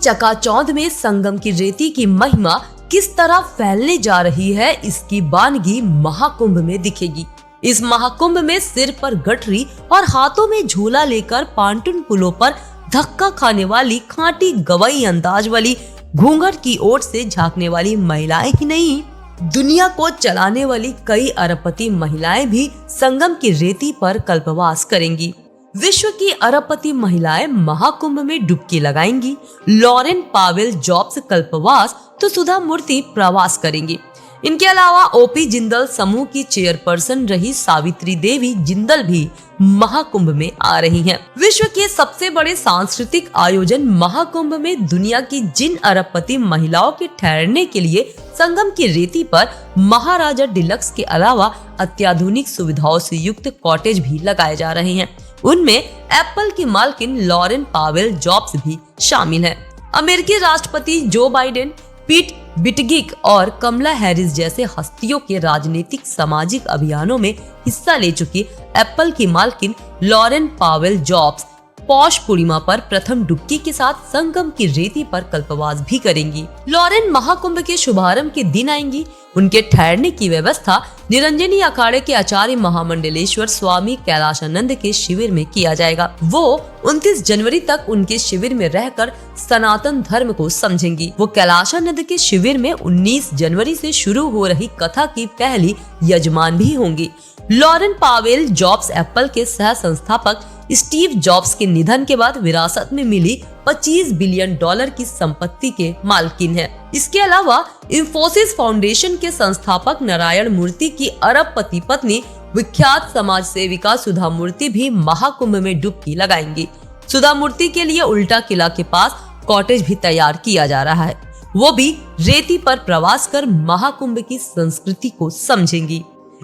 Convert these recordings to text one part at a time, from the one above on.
चकाचौंध में संगम की रेती की महिमा किस तरह फैलने जा रही है, इसकी बानगी महाकुंभ में दिखेगी। इस महाकुंभ में सिर पर गठरी और हाथों में झूला लेकर पांटुन पुलों पर धक्का खाने वाली खांटी गवई अंदाज वाली घूंघट की ओर से झांकने वाली महिलाएं ही नहीं, दुनिया को चलाने वाली कई अरबपति महिलाएं भी संगम की रेती पर कल्पवास करेंगी। विश्व की अरबपति महिलाएं महाकुंभ में डुबकी लगाएंगी। लॉरेन पावेल जॉब्स कल्पवास तो सुधा मूर्ति प्रवास करेंगी। इनके अलावा ओपी जिंदल समूह की चेयरपर्सन रही सावित्री देवी जिंदल भी महाकुंभ में आ रही हैं। विश्व के सबसे बड़े सांस्कृतिक आयोजन महाकुंभ में दुनिया की जिन अरबपति महिलाओं के ठहरने के लिए संगम की रेती पर महाराजा डिलक्स के अलावा अत्याधुनिक सुविधाओं से युक्त कॉटेज भी लगाए जा रहे हैं, उनमें एप्पल की मालकिन लॉरेन पावेल जॉब्स भी शामिल हैं। अमेरिकी राष्ट्रपति जो बाइडेन, पीट बुटिजेग और कमला हैरिस जैसे हस्तियों के राजनीतिक सामाजिक अभियानों में हिस्सा ले चुकी एप्पल की मालकिन Lauren Pavel jobs Paush Purnima पर प्रथम डुबकी के साथ संगम की रेती पर कल्पवास भी करेंगी। लॉरेन महाकुंभ के शुभारंभ के दिन आएंगी। उनके ठहरने की व्यवस्था निरंजनी अखाड़े के आचार्य महामंडलेश्वर स्वामी कैलाशानंद के शिविर में किया जाएगा। वो 29 जनवरी तक उनके शिविर में रहकर सनातन धर्म को समझेंगी। वो कैलाशानंद के शिविर में 19 जनवरी से शुरू हो रही कथा की पहली यजमान भी होंगी। लॉरेन पावेल जॉब्स एप्पल के सह संस्थापक स्टीव जॉब्स के निधन के बाद विरासत में मिली $25 बिलियन की संपत्ति के मालकिन है। इसके अलावा इंफोसिस फाउंडेशन के संस्थापक नारायण मूर्ति की अरबपति पत्नी विख्यात समाज सेविका सुधा मूर्ति भी महाकुंभ में डुबकी लगाएंगी। सुधा मूर्ति के लिए उल्टा किला के पास कॉटेज भी तैयार किया जा रहा है। वो भी रेती पर प्रवास कर महाकुंभ की संस्कृति को समझेंगी।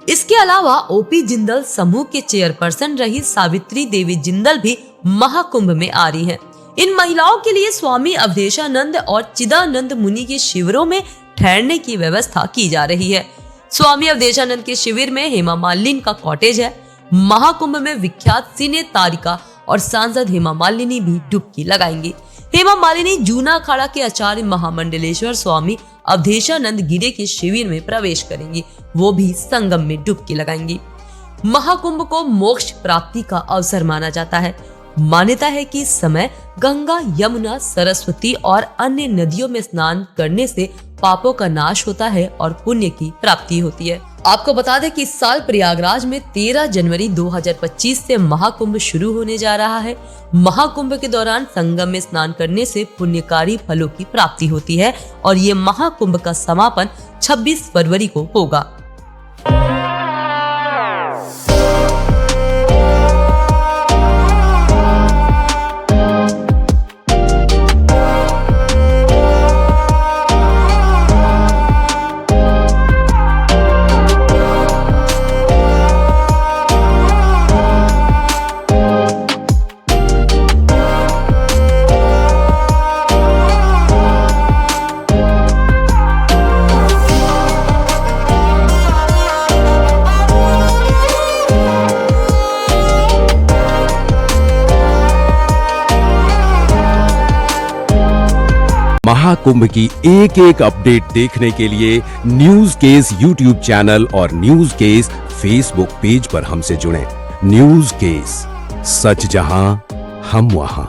इसके अलावा ओपी जिंदल समूह के चेयरपर्सन रही सावित्री देवी जिंदल भी महाकुंभ में आ रही हैं। इन महिलाओं के लिए स्वामी अवधेशानंद और चिदानंद मुनि के शिविरों में ठहरने की व्यवस्था की जा रही है। स्वामी अवधेशानंद के शिविर में हेमा मालिनी का कॉटेज है। महाकुंभ में विख्यात सिने तारिका और सांसद हेमा मालिनी भी डुबकी लगाएंगी। हेमा मालिनी जूना अखाड़ा के आचार्य महामंडलेश्वर स्वामी अवधेशानंद गिरे के शिविर में प्रवेश करेंगी। वो भी संगम में डुबकी लगाएंगी। महाकुंभ को मोक्ष प्राप्ति का अवसर माना जाता है। मान्यता है कि इस समय गंगा, यमुना, सरस्वती और अन्य नदियों में स्नान करने से पापों का नाश होता है और पुण्य की प्राप्ति होती है। आपको बता दें कि इस साल प्रयागराज में 13 जनवरी 2025 से महाकुंभ शुरू होने जा रहा है। महाकुंभ के दौरान संगम में स्नान करने से पुण्यकारी फलों की प्राप्ति होती है और ये महाकुंभ का समापन 26 फरवरी को होगा। महाकुंभ की एक एक अपडेट देखने के लिए न्यूज केस यूट्यूब चैनल और न्यूज केस फेसबुक पेज पर हमसे जुड़ें। न्यूज केस, सच जहां हम वहां।